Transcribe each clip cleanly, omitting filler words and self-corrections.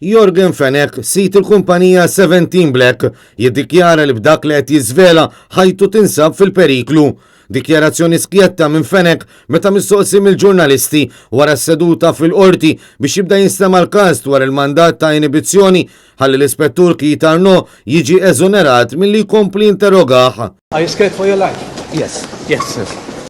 Jorgen Fenech, sit il-kumpanija 17 Black, jiddikjara li b'dak li qed jiżvela ħajtu tinsab fil-periklu. Dikjarazzjoni skjetta minn Fenech meta mistoqsi mill-ġurnalisti wara s-seduta fil-qorti biex jibda jinstema' l-każ dwar il-mandat ta' inibizzjoni ħalli l-ispettur Keith Arnaud jiġi eżonerat milli jkompli interrogah. Are you scared for your life? Yes. Yes.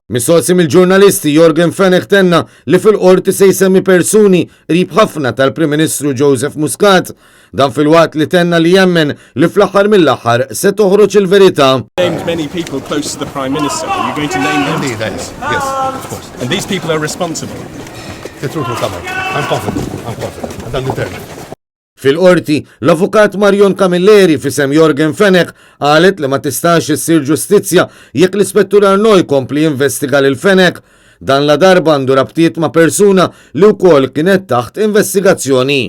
Mistoqsi mill-ġurnalisti Jorgen Fenech tenna li fil-qorti se jsemmi persuni qrib ħafna tal-Prim Ministru Joseph Muscat, dan fil-waqt li tenna li jemmen li fl-aħħar mill-aħħar se toħroġ il-verità. Named many people close to the Prime Minister. Are you going to name them? Indeed, yes, of course. And these people are responsible. The truth will come out. I'm confident. And I'm determined. Fil-qorti, l-avukat Marion Camilleri fisem Jorgen Fenech qalet li ma tistax issir ġustizzja jekk l-ispettur Arnaud jkompli jinvestiga lil Fenech, dan la darba għandu rabtiet ma' persuna li wkoll kienet taħt investigazzjoni.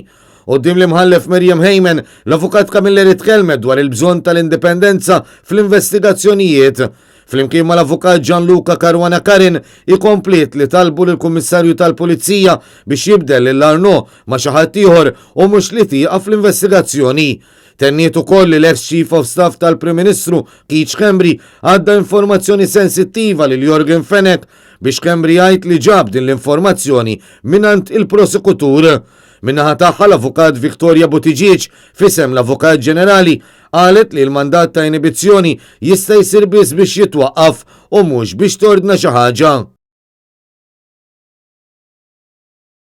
Qudiem l-imħallef Miriam Heyman, l-avukat Camilleri tkellmet dwar il-bżonn tal-indipendenza fl-investigazzjonijiet. Flimkien ma l-avukat Gianluca Caruana Carin ikomplit li talbu lill-Kummissarju tal-Pulizija biex jibdel l-Arnaud ma' xi ħadd ieħor u mhux li tieqa fl-investigazzjoni. Tenniet ukoll li l-ex-Chief of Staff tal-Prim Ministru Keith Schembri għadda informazzjoni sensittiva lil Jorgen Fenech biex Schembri jgħid li ġab din l-informazzjoni minant il-prosekutur. Minnaħa tagħha l-avukat Victoria Buttigieg fisem l-avukat ġenerali qalet li l-mandat ta' inibizzjoni jista' jsir biss biex jitwaqqaf u mhux biex tordna xi ħaġa.